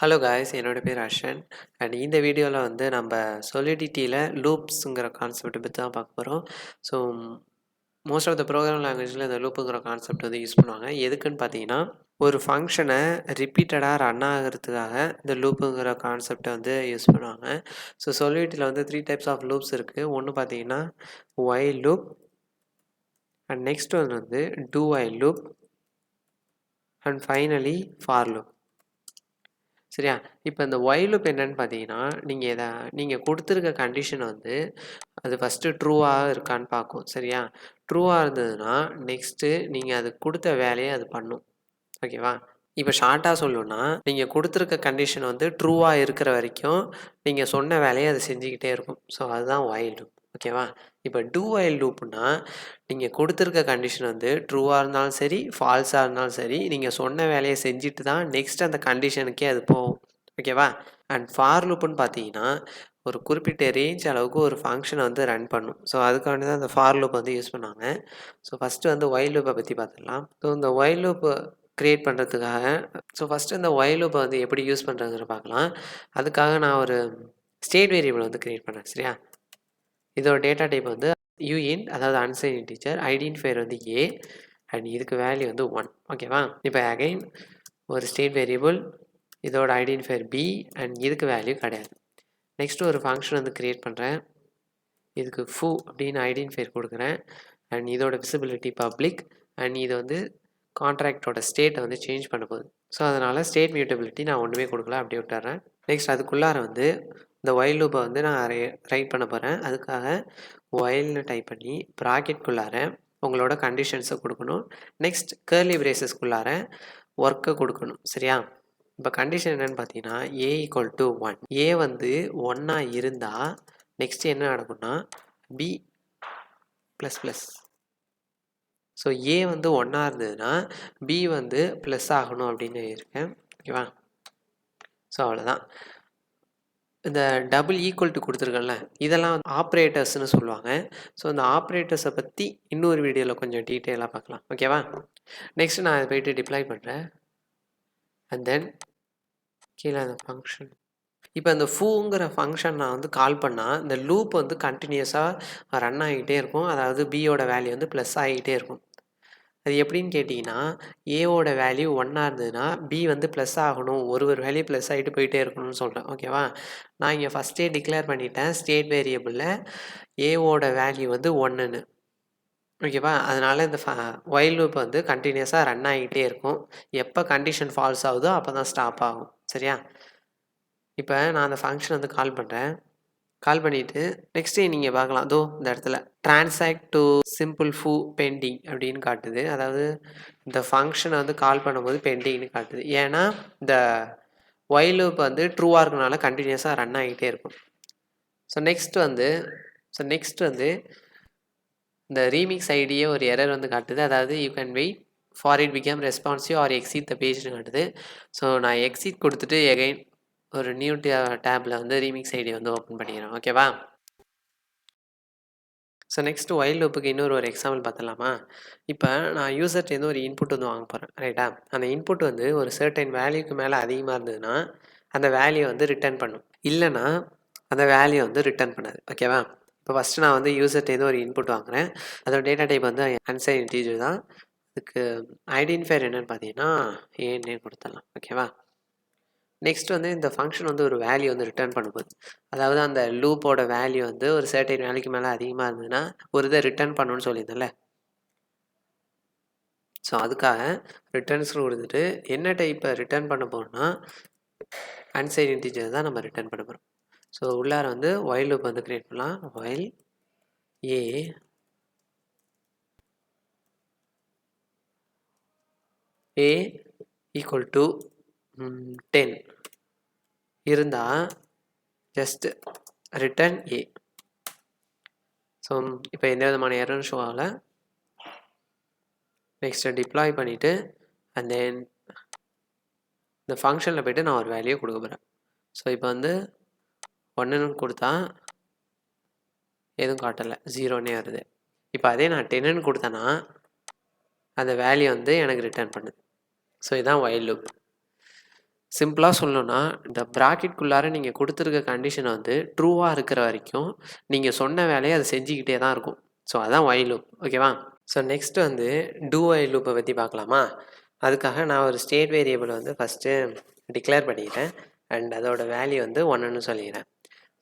Hello guys, என்னோட பேர் Arshan. And இந்த வீடியோவில் வந்து நம்ம சொலிடிட்டியில் லூப்ஸுங்கிற கான்செப்ட் பற்றி தான் பார்க்க போகிறோம். So most of the program லாங்குவேஜில் இந்த லூப்புங்கிற கான்செப்ட் வந்து யூஸ் பண்ணுவாங்க. எதுக்குன்னு பார்த்தீங்கன்னா, ஒரு ஃபங்க்ஷனை ரிப்பீட்டடாக ரன் ஆகிறதுக்காக இந்த லூப்புங்கிற கான்செப்டை வந்து யூஸ் பண்ணுவாங்க. ஸோ சொலிடிட்டியில் வந்து 3 டைப்ஸ் ஆஃப் லூப்ஸ் இருக்குது. ஒன்று பார்த்தீங்கன்னா ஒயில் லூப், அண்ட் நெக்ஸ்ட் ஒன்று வந்து do while loop, and finally for loop. சரியா? இப்போ இந்த ஒயில் லூப் என்னன்னு பார்த்தீங்கன்னா, நீங்கள் கொடுத்துருக்க கண்டிஷன் வந்து அது ஃபஸ்ட்டு ட்ரூவாக இருக்கான்னு பார்க்கும். சரியா? ட்ரூவாக இருந்ததுன்னா நெக்ஸ்ட்டு நீங்கள் அது கொடுத்த வேலையை அது பண்ணும். ஓகேவா? இப்போ ஷார்ட்டாக சொல்லணும்னா, நீங்கள் கொடுத்துருக்க கண்டிஷன் வந்து ட்ரூவாக இருக்கிற வரைக்கும் நீங்கள் சொன்ன வேலையை அது செஞ்சுக்கிட்டே இருக்கும். ஸோ அதுதான் ஒயில் லூப். ஓகேவா? இப்போ டூ ஒயில் லூப்னா நீங்கள் கொடுத்துருக்க கண்டிஷன் வந்து ட்ரூவாக இருந்தாலும் சரி, ஃபால்ஸாக இருந்தாலும் சரி, நீங்கள் சொன்ன வேலையை செஞ்சுட்டு தான் நெக்ஸ்ட் அந்த கண்டிஷனுக்கே அது போகும். ஓகேவா? அண்ட் ஃபார் லூப்புன்னு பார்த்தீங்கன்னா, ஒரு குறிப்பிட்ட ரேஞ்ச் அளவுக்கு ஒரு ஃபங்க்ஷனை வந்து ரன் பண்ணும். ஸோ அதுக்காண்டி தான் அந்த ஃபார் லூப் வந்து யூஸ் பண்ணாங்க. ஸோ ஃபஸ்ட்டு வந்து ஒயில் லூப்பை பற்றி பார்த்துடலாம். ஸோ இந்த ஒயில் லூப்பை க்ரியேட் பண்ணுறதுக்காக ஃபஸ்ட்டு இந்த ஒயில் லூப்பை வந்து எப்படி யூஸ் பண்ணுறதுன்னு பார்க்கலாம். அதுக்காக நான் ஒரு ஸ்டேட் வேரியபிள் வந்து க்ரியேட் பண்ணுறேன். சரியா? இதோட டேட்டா டைப் வந்து யூஇன்ட், அதாவது அன்சைன் இன்டிஜர், ஐடென்டிஃபையர் வந்து ஏ, அண்ட் இதுக்கு வேல்யூ வந்து 1. ஓகேவா? இப்போ அகைன் ஒரு ஸ்டேட் வேரியபிள், இதோட ஐடென்டிஃபையர் பி, அண்ட் இதுக்கு வேல்யூ கிடையாது. நெக்ஸ்ட் ஒரு ஃபங்க்ஷன் வந்து க்ரியேட் பண்ணுறேன். இதுக்கு ஃபூ அப்படின்னு ஐடென்டிஃபையர் கொடுக்குறேன், அண்ட் இதோட விசிபிலிட்டி பப்ளிக், அண்ட் இது வந்து கான்ட்ராக்டோட ஸ்டேட்டை வந்து சேஞ்ச் பண்ண போகுது. ஸோ அதனால் ஸ்டேட் மியூட்டபிலிட்டி நான் ஒன்றுமே கொடுக்கல, அப்படியே விட்டுறேன். நெக்ஸ்ட் அதுக்குள்ளார வந்து இந்த ஒயில் லூப்பை வந்து நான் ரைட் பண்ண போகிறேன். அதுக்காக ஒயில்னு டைப் பண்ணி ப்ராக்கெட்குள்ளார உங்களோட கண்டிஷன்ஸை கொடுக்கணும். நெக்ஸ்ட் கர்லி பிரேசஸ்க்குள்ளார ஒர்க்கை கொடுக்கணும். சரியா? இப்போ கண்டிஷன் என்னென்னு பார்த்தீங்கன்னா, ஏ ஈக்குவல் டு 1. ஏ வந்து 1ஆக இருந்தால் நெக்ஸ்ட் என்ன நடக்கும்னா பி ப்ளஸ் ப்ளஸ். ஸோ ஏ வந்து 1ஆக இருந்ததுன்னா பி வந்து ப்ளஸ் ஆகணும் அப்படின்னு இருக்கேன். ஓகேவா? ஸோ அவ்வளோதான். இந்த டபுள் ஈக்குவல் டு கொடுத்துருக்கேன்ல, இதெல்லாம் ஆப்ரேட்டர்ஸ்னு சொல்லுவாங்க. ஸோ இந்த ஆப்ரேட்டர்ஸை பற்றி இன்னொரு வீடியோவில் கொஞ்சம் டீட்டெயிலாக பார்க்கலாம். ஓகேவா? நெக்ஸ்ட் நான் அதை போய்ட்டு டிப்ளாய் பண்ணுறேன். அண்ட் தென் கீழே அந்த ஃபங்க்ஷன், இப்போ இந்த ஃபூங்கிற ஃபங்க்ஷன் நான் வந்து கால் பண்ணால் இந்த லூப் வந்து கண்டினியூஸாக ரன் ஆகிக்கிட்டே இருக்கும். அதாவது பியோட வேல்யூ வந்து ப்ளஸ் ஆகிக்கிட்டே இருக்கும். அது எப்படின்னு கேட்டிங்கன்னா, ஏவோட வேல்யூ 1ஆக இருந்ததுன்னா பி வந்து ப்ளஸ் ஆகணும், ஒரு வேல்யூ ப்ளஸ் ஆகிட்டு போயிட்டே இருக்கணும்னு சொல்கிறேன். ஓகேவா? நான் இங்கே ஃபஸ்ட்டே டிக்ளேர் பண்ணிட்டேன் ஸ்டேட் வேரியபிளில் ஏவோட வேல்யூ வந்து 1ன்னு. ஓகேவா? அதனால் இந்த ஒயில் லூப் வந்து கண்டினியூஸாக ரன் ஆகிக்கிட்டே இருக்கும். எப்போ கண்டிஷன் ஃபால்ஸ் ஆகுதோ அப்போ தான் ஸ்டாப் ஆகும். சரியா? இப்போ நான் அந்த ஃபங்க்ஷன் வந்து கால் பண்ணுறேன். கால் பண்ணிவிட்டு நெக்ஸ்ட்டு நீங்கள் பார்க்கலாம், அதோ இந்த இடத்துல ட்ரான்சாக்ட் டு சிம்பிள் ஃபூ பெண்டிங் அப்படின்னு காட்டுது. அதாவது இந்த ஃபங்க்ஷனை வந்து கால் பண்ணும்போது பெண்டிங்னு காட்டுது. ஏன்னா இந்த ஒயில் லூப் வந்து ட்ரூவாக இருக்கனால கண்டினியூஸாக ரன் ஆகிட்டே இருக்கும். ஸோ நெக்ஸ்ட் வந்து இந்த ரீமிக்ஸ் ஐடியே ஒரு எரர் வந்து காட்டுது. அதாவது you can wait for it become responsive or exit the பேஜ்னு காட்டுது. ஸோ நான் எக்ஸிட் கொடுத்துட்டு எகைன் ஒரு நியூ டேப்பில் வந்து ரீமிக்ஸ் ஐடி வந்து ஓப்பன் பண்ணிக்கிறேன். ஓகேவா? ஸோ நெக்ஸ்ட் ஒயில் லூப்புக்கு இன்னொரு எக்ஸாம்பிள் பார்த்துலாமா? இப்போ நான் யூசர்ட்டேருந்து ஒரு இன்புட் வந்து வாங்க போகிறேன். ரைட்டா? அந்த இன்புட் வந்து ஒரு சர்டைன் வேல்யூக்கு மேலே அதிகமாக இருந்ததுன்னா அந்த வேல்யூ வந்து ரிட்டர்ன் பண்ணும், இல்லைன்னா அந்த வேல்யூ வந்து ரிட்டர்ன் பண்ணாது. ஓகேவா? இப்போ ஃபஸ்ட்டு நான் வந்து யூசர்ட்டேருந்து ஒரு இன்புட் வாங்குகிறேன். அதோட டேட்டா டைப் வந்து அன்சைன் இன்டிஜர் தான். அதுக்கு ஐடென்டிஃபையர் என்னென்னு பார்த்தீங்கன்னா ஏன்னே கொடுத்துடலாம். ஓகேவா? நெக்ஸ்ட் வந்து இந்த ஃபங்க்ஷன் வந்து ஒரு வேல்யூ வந்து ரிட்டர்ன் பண்ணும்போது, அதாவது அந்த லூப்போட வேல்யூ வந்து ஒரு சர்டைன் வேல்யூக்கு மேலே அதிகமாக இருந்ததுன்னா ஒரு இதை ரிட்டர்ன் பண்ணணும்னு சொல்லியிருந்தேன்ல. ஸோ அதுக்காக ரிட்டர்ன்ஸ் கொடுத்துட்டு என்ன டைப்பை ரிட்டர்ன் பண்ண போகிறோம்னா அன்சைன் இன்டிஜர் தான் நம்ம ரிட்டர்ன் பண்ண போகிறோம். ஸோ உள்ளார வந்து ஒயில் லூப் வந்து கிரியேட் பண்ணலாம். ஒயில் ஏ ஈக்குவல் டு 10 இருந்தால் ஜஸ்ட் ரிட்டர்ன் ஏ. ஸோ இப்போ எந்த விதமான எரரும் ஷோ ஆகலை. நெக்ஸ்ட்டு டிப்ளாய் பண்ணிவிட்டு அண்ட் தென் இந்த ஃபங்க்ஷனில் போய்ட்டு நான் ஒரு வேல்யூ கொடுக்க போகிறேன். ஸோ இப்போ வந்து 1ன்னு கொடுத்தா எதுவும் காட்டலை, 0ன்னே வருது. இப்போ அதே நான் 10ன்னு கொடுத்தேன்னா அந்த வேல்யூ வந்து எனக்கு ரிட்டர்ன் பண்ணுது. ஸோ இதுதான் ஒயில் லூப். சிம்பிளாக சொல்லணும்னா இந்த ப்ராக்கெட்குள்ளார நீங்கள் கொடுத்துருக்க கண்டிஷனை வந்து ட்ரூவாக இருக்கிற வரைக்கும் நீங்கள் சொன்ன வேலையை அது செஞ்சுக்கிட்டே தான் இருக்கும். ஸோ அதான் ஒயில் லூப். ஓகேவா? ஸோ நெக்ஸ்ட் வந்து டூ ஒயில் லூப்பை பற்றி பார்க்கலாமா? அதுக்காக நான் ஒரு ஸ்டேட் வேரியபிள் வந்து ஃபஸ்ட்டு டிக்ளேர் பண்ணிக்கிறேன் அண்ட் அதோட வேல்யூ வந்து 1ன்னு சொல்லிக்கிறேன்.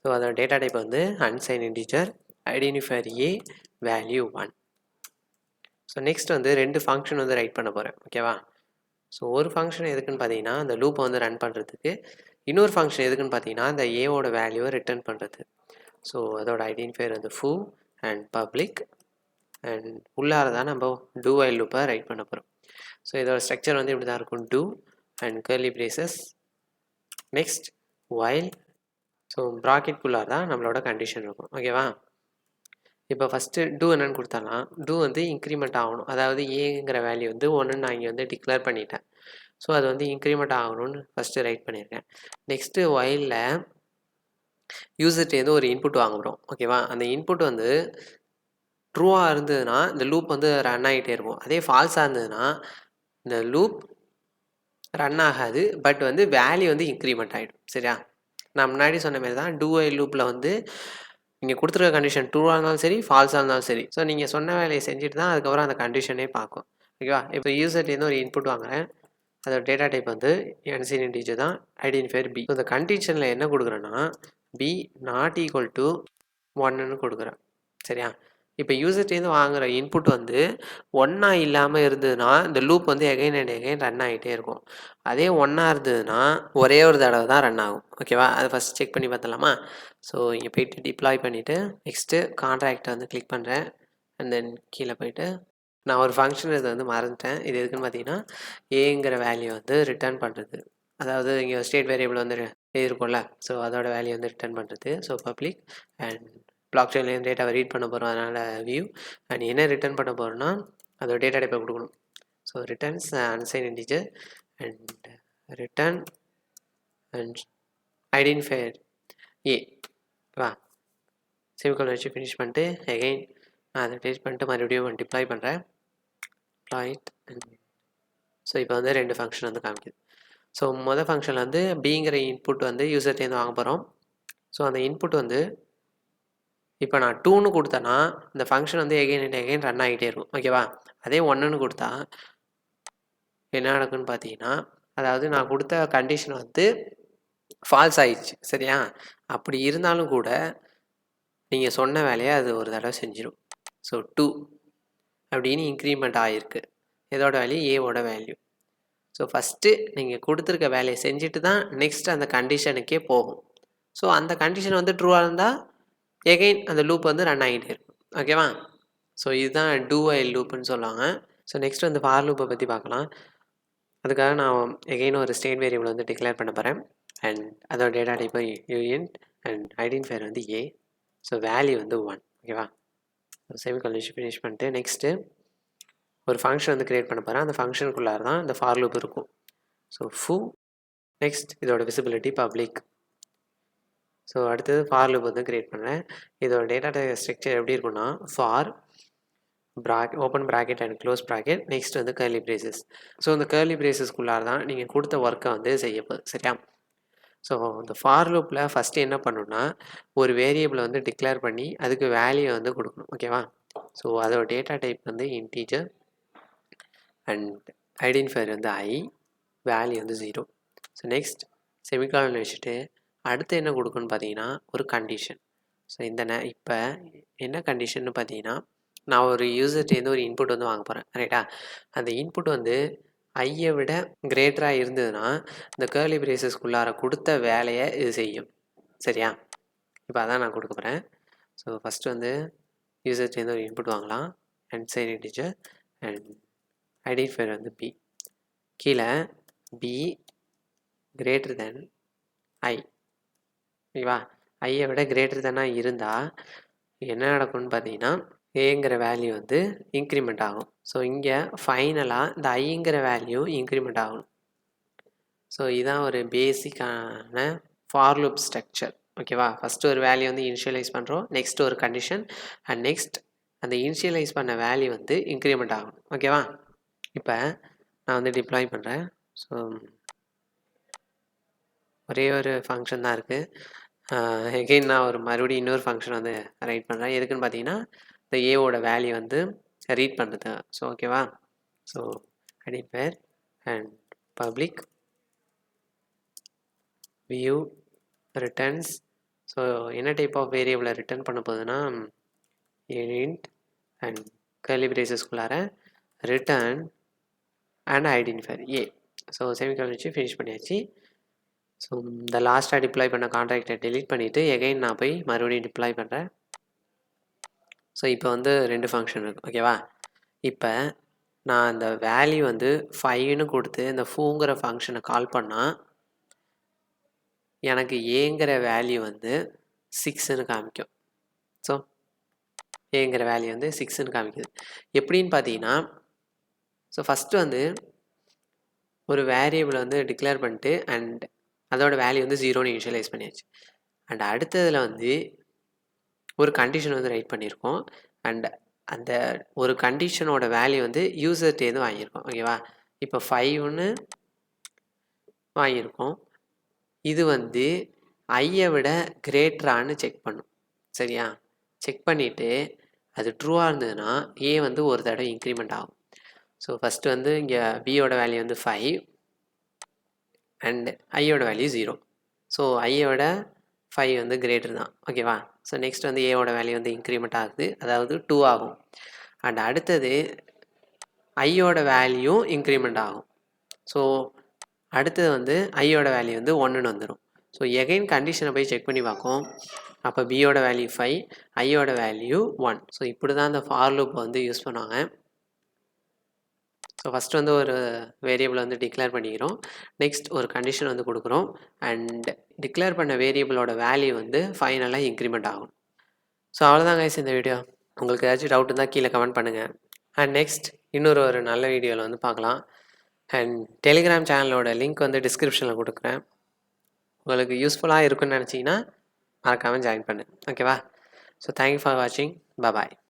ஸோ அதோட டேட்டா டைப் வந்து அன்சைன் இன்டிஜர், ஐடென்டிஃபையர் ஏ, வேல்யூ 1. ஸோ நெக்ஸ்ட் வந்து 2 ஃபங்க்ஷன் வந்து ரைட் பண்ண போகிறேன். ஓகேவா? ஸோ ஒரு ஃபங்க்ஷன் எதுக்குன்னு பார்த்தீங்கன்னா அந்த லூப்பை வந்து ரன் பண்ணுறதுக்கு, இன்னொரு ஃபங்க்ஷன் எதுக்குன்னு பார்த்தீங்கன்னா அந்த ஏவோட வேல்யூவை ரிட்டர்ன் பண்ணுறது. ஸோ அதோட ஐடென்டிஃபையர் வந்து ஃபூ அண்ட் பப்ளிக் அண்ட் உள்ளார தான் நம்ம டூ ஒயில் லூப்பை ரைட் பண்ண போகிறோம். ஸோ இதோட ஸ்ட்ரக்சர் வந்து இப்படி தான் இருக்கும். Two and curly braces, next while. So ப்ராக்கெட்குள்ளார தான் நம்மளோட கண்டிஷன் இருக்கும். ஓகேவா? இப்போ ஃபஸ்ட்டு டூ என்னன்னு கொடுத்தாலாம் டூ வந்து இன்க்ரிமெண்ட் ஆகணும். அதாவது ஏங்கிற வேல்யூ வந்து 1ன்னு நான் இங்கே வந்து டிக்ளேர் பண்ணிட்டேன். ஸோ அது வந்து இன்க்ரிமெண்ட் ஆகணும்னு ஃபஸ்ட்டு ரைட் பண்ணியிருக்கேன். நெக்ஸ்ட்டு ஒயிலில் யூசர்ட்டேருந்து ஒரு இன்புட் வாங்க போகிறோம். ஓகேவா? அந்த இன்புட் வந்து ட்ரூவாக இருந்ததுன்னா இந்த லூப் வந்து ரன் ஆகிட்டே இருக்கும். அதே ஃபால்ஸாக இருந்ததுன்னா இந்த லூப் ரன் ஆகாது, பட் வந்து வேல்யூ வந்து இன்க்ரிமெண்ட் ஆகிடும். சரியா? நான் முன்னாடி சொன்ன மாதிரி தான் டூ ஒயில் லூப்பில் வந்து நீங்கள் கொடுத்துருக்க கண்டிஷன் ட்ரூவாக இருந்தாலும் சரி, ஃபால்ஸாக இருந்தாலும் சரி, ஸோ நீங்கள் சொன்ன வேலையை செஞ்சுட்டு தான் அதுக்கப்புறம் அந்த கண்டிஷனே பார்க்கும். ஓகேவா? இப்போ யூசர்ட்டேருந்து ஒரு இன்புட் வாங்குறேன். அதோட டேட்டா டைப் வந்து அன்சைன் இன்டிஜர் தான், ஐடென்டிஃபையர் பி. இந்த கண்டிஷனில் என்ன கொடுக்குறேன்னா பி நாட் ஈக்குவல் டு 1ன்னு கொடுக்குறேன். சரியா? இப்போ யூசர்ட்டேருந்து வாங்குகிற இன்புட் வந்து 1ஆ இல்லாமல் இருந்ததுன்னா இந்த லூப் வந்து எகைன் அண்ட் எகைன் ரன் ஆகிட்டே இருக்கும். அதே 1ஆ இருந்ததுன்னா ஒரே ஒரு தடவை தான் ரன் ஆகும். ஓகேவா? அதை ஃபஸ்ட் செக் பண்ணி பார்த்தலாமா? ஸோ இங்கே போய்ட்டு டிப்ளாய் பண்ணிவிட்டு நெக்ஸ்ட்டு கான்ட்ராக்டை வந்து கிளிக் பண்ணுறேன் அண்ட் தென் கீழே போய்ட்டு நான் ஒரு ஃபங்க்ஷன் இதை வந்து மறந்துட்டேன். இது எதுக்குன்னு பார்த்தீங்கன்னா ஏங்கிற வேல்யூ வந்து ரிட்டர்ன் பண்ணுறது. அதாவது இங்கே ஸ்டேட் வேரியபிள் வந்து இருக்கும்ல, ஸோ அதோட வேல்யூ வந்து ரிட்டர்ன் பண்ணுறது. ஸோ பப்ளிக் அண்ட் பிளாக் செயின்லேருந்து டேட்டாவை ரீட் பண்ண போகிறோம், அதனால் வியூ அண்ட் என்ன ரிட்டர்ன் பண்ண போகிறோன்னா அதோட டேட்டா டைப்பை கொடுக்கணும். So returns unsigned integer and return and identifier a. வா சிம்பிள் வச்சு ஃபினிஷ் பண்ணிட்டு எகைன் நான் அதை டேஸ்ட் பண்ணிட்டு மறுபடியும் டிப்ளாய் பண்ணுறேன். டிப்ளாய்ட் அண்ட் ஸோ இப்போ வந்து 2 ஃபங்க்ஷன் வந்து காமிக்குது. ஸோ மொதல் ஃபங்க்ஷனில் வந்து பிங்கிற இன்புட் வந்து யூசர்ட்டேருந்து வாங்க போகிறோம். ஸோ அந்த இன்புட் வந்து இப்போ நான் 2ன்னு கொடுத்தேன்னா இந்த ஃபங்க்ஷன் வந்து எகைன் அண்ட் எகைன் ரன் ஆகிட்டே இருக்கும். ஓகேவா? அதே 1ன்னு கொடுத்தா என்ன நடக்குன்னு பார்த்தீங்கன்னா, அதாவது நான் கொடுத்த கண்டிஷன் வந்து ஃபால்ஸ் ஆயிடுச்சு. சரியா? அப்படி இருந்தாலும் கூட நீங்கள் சொன்ன வேலையை அது ஒரு தடவை செஞ்சிடும். ஸோ 2 அப்படின்னு இன்க்ரிமெண்ட் ஆகிருக்கு. இதோட வேல்யூ ஏவோட வேல்யூ. ஸோ ஃபஸ்ட்டு நீங்கள் கொடுத்துருக்க வேலையை செஞ்சுட்டு தான் நெக்ஸ்ட் அந்த கண்டிஷனுக்கே போகும். ஸோ அந்த கண்டிஷன் வந்து ட்ரூவாக இருந்தால் எகைன் அந்த லூப் வந்து ரன் ஆகிட்டே இருக்கும். ஓகேவா? ஸோ இதுதான் டூ ஒயில் லூப்புன்னு சொல்லுவாங்க. ஸோ நெக்ஸ்ட் வந்து ஃபார் லூப்பை பற்றி பார்க்கலாம். அதுக்காக நான் எகைன் ஒரு ஸ்டேட் வேரியபிள் வந்து டிக்ளேர் பண்ண போகிறேன் அண்ட் அதோட டேட்டா டைப் யூஎன்ட் அண்ட் ஐடென்டிஃபையர் வந்து ஏ. ஸோ வேல்யூ வந்து 1. ஓகேவா? செமிகோலன் ஃபினிஷ் பண்ணிட்டு நெக்ஸ்ட்டு ஒரு ஃபங்க்ஷன் வந்து க்ரியேட் பண்ண போகிறேன். அந்த ஃபங்க்ஷனுக்குள்ளார தான் இந்த ஃபார் லூப் இருக்கும். ஸோ ஃபூ நெக்ஸ்ட் இதோட விசிபிலிட்டி பப்ளிக். ஸோ அடுத்தது ஃபார் லூப் வந்து க்ரியேட் பண்ணுறேன். இதோட டேட்டா டைப் ஸ்ட்ரக்சர் எப்படி இருக்குன்னா for open bracket and close bracket next வந்து கர்லி பிரேசஸ். ஸோ இந்த கர்லி பிரேசஸ்க்குள்ளார தான் நீங்கள் கொடுத்த ஒர்க்கை வந்து செய்ய போகுது. சரியா? ஸோ இந்த ஃபார் லூப்பில் ஃபஸ்ட்டு என்ன பண்ணணும்னா ஒரு வேரியபிளை வந்து டிக்ளேர் பண்ணி அதுக்கு வேல்யூ வந்து கொடுக்கணும். ஓகேவா? ஸோ அதோட டேட்டா டைப் வந்து இன்டீஜர் அண்ட் ஐடென்டிஃபையர் வந்து ஐ, வேல்யூ வந்து 0. ஸோ நெக்ஸ்ட் செமிகாலன் வச்சுட்டு அடுத்து என்ன கொடுக்குன்னு பார்த்தீங்கன்னா ஒரு கண்டிஷன். ஸோ இந்த இப்போ என்ன கண்டிஷன்னு பார்த்தீங்கன்னா நான் ஒரு யூசர்ட்டேருந்து ஒரு இன்புட் வந்து வாங்க போகிறேன். ரைட்டா? அந்த இன்புட் வந்து ஐயை விட கிரேட்டராக இருந்ததுன்னா இந்த கர்லி பிரேசஸ்க்குள்ளார கொடுத்த வேலையை இது செய்யும். சரியா? இப்போ அதான் நான் கொடுக்க போகிறேன். ஸோ ஃபஸ்ட்டு வந்து யூசர்ட்டேருந்து ஒரு இன்புட் வாங்கலாம் and sign integer and identifier வந்து பி. கீழே பி கிரேட்டர் தென் ஐ. ஓகேவா? ஐயை விட கிரேட்டர் தென்னாக இருந்தால் என்ன நடக்கும்னு பார்த்தீங்கன்னா ஏங்கிற வேல்யூ வந்து இன்க்ரிமெண்ட் ஆகும். ஸோ இங்கே ஃபைனலாக இந்த ஐங்கிற வேல்யூ இன்க்ரிமெண்ட் ஆகணும். ஸோ இதுதான் ஒரு பேசிக்கான ஃபார் லூப் ஸ்ட்ரக்சர். ஓகேவா? ஃபஸ்ட்டு ஒரு வேல்யூ வந்து இனிஷியலைஸ் பண்ணுறோம், நெக்ஸ்ட் ஒரு கண்டிஷன் அண்ட் நெக்ஸ்ட் அந்த இனிஷியலைஸ் பண்ண வேல்யூ வந்து இன்க்ரிமெண்ட் ஆகணும். ஓகேவா? இப்போ நான் வந்து டிப்ளாய் பண்ணுறேன். ஸோ ஒரே ஒரு ஃபங்க்ஷன் தான் இருக்குது. எகெயின் நான் மறுபடியும் இன்னொரு ஃபங்க்ஷன் வந்து ரைட் பண்ணுறேன். எதுக்குன்னு பார்த்தீங்கன்னா இந்த ஏவோட வேல்யூ வந்து ரீட் பண்ணுறது. ஸோ ஓகேவா. So identifier and public view returns. So என்ன டைப் ஆஃப் வேரியபிளை ரிட்டர்ன் பண்ண போகுதுன்னா int அண்ட் கர்லி பிரேசஸ்குள்ளார return and identifier a. So semicolon வச்சு ஃபினிஷ் பண்ணியாச்சு. ஸோ இந்த லாஸ்ட்டாக டிப்ளாய் பண்ண கான்ட்ராக்டை டெலீட் பண்ணிவிட்டு எகைன் நான் போய் மறுபடியும் டிப்ளாய் பண்ணுறேன். ஸோ இப்போ வந்து 2 ஃபங்க்ஷன் இருக்குது ஓகேவா. இப்போ நான் அந்த வேல்யூ வந்து 5ன்னு கொடுத்து இந்த ஃபூங்கிற ஃபங்க்ஷனை கால் பண்ணால் எனக்கு ஏங்கிற வேல்யூ வந்து 6ன்னு காமிக்கும். ஸோ ஏங்கிற வேல்யூ வந்து 6ன்னு காமிக்குது. எப்படின்னு பார்த்தீங்கன்னா ஸோ ஃபஸ்ட்டு வந்து ஒரு வேரியபிளை வந்து டிக்ளேர் பண்ணிட்டு அண்ட் அதோட வேல்யூ வந்து 0ன்னு இனிஷியலைஸ் பண்ணியாச்சு. அண்ட் அடுத்ததில் வந்து ஒரு கண்டிஷன் வந்து ரைட் பண்ணியிருக்கோம். அண்ட் அந்த ஒரு கண்டிஷனோட வேல்யூ வந்து யூசர்ட்டேருந்து வாங்கியிருக்கோம் ஓகேவா. இப்போ 5ன்னு வாங்கியிருக்கோம். இது வந்து ஐயை விட கிரேட்டரான்னு செக் பண்ணும். சரியா. செக் பண்ணிவிட்டு அது ட்ரூவாக இருந்ததுன்னா ஏ வந்து ஒரு தடவை இன்க்ரிமெண்ட் ஆகும். ஸோ ஃபஸ்ட்டு வந்து இங்கே பியோட வேல்யூ வந்து 5 அண்ட் ஐயோட வேல்யூ 0. ஸோ ஐயை விட 5 வந்து கிரேட்டர் தான் ஓகேவா. ஸோ நெக்ஸ்ட் வந்து ஏவோட வேல்யூ வந்து இன்க்ரிமெண்ட் ஆகுது, அதாவது 2 ஆகும். அண்ட் அடுத்தது ஐயோட வேல்யூ இன்க்ரிமெண்ட் ஆகும். ஸோ அடுத்தது வந்து ஐயோட வேல்யூ வந்து 1ன்னு வந்துடும். ஸோ எகைன் கண்டிஷனை போய் செக் பண்ணி பார்க்கும். அப்போ பியோட வேல்யூ 5, ஐயோட வேல்யூ 1. ஸோ இப்படி தான் அந்த ஃபார் லூப் வந்து யூஸ் பண்ணுவாங்க. ஸோ ஃபஸ்ட்டு வந்து ஒரு வேரியபிளை வந்து டிக்ளேர் பண்ணிக்கிறோம். நெக்ஸ்ட் ஒரு கண்டிஷன் வந்து கொடுக்குறோம். அண்ட் டிக்ளேர் பண்ண வேரியபிளோட வேல்யூ வந்து ஃபைனலாக இன்க்ரிமெண்ட் ஆகும். ஸோ அவ்வளோதான் கைஸ் இந்த வீடியோ. உங்களுக்கு ஏதாச்சும் டவுட் இருந்தால் கீழே கமெண்ட் பண்ணுங்கள். அண்ட் நெக்ஸ்ட் ஒரு நல்ல வீடியோவில் வந்து பார்க்கலாம். அண்ட் டெலிகிராம் சேனலோட லிங்க் வந்து டிஸ்கிரிப்ஷனில் கொடுக்குறேன். உங்களுக்கு யூஸ்ஃபுல்லாக இருக்குன்னு நினச்சிங்கன்னா மறக்காமல் ஜாயின் பண்ணு ஓகேவா. ஸோ தேங்க்யூ ஃபார் வாட்சிங். பாய்.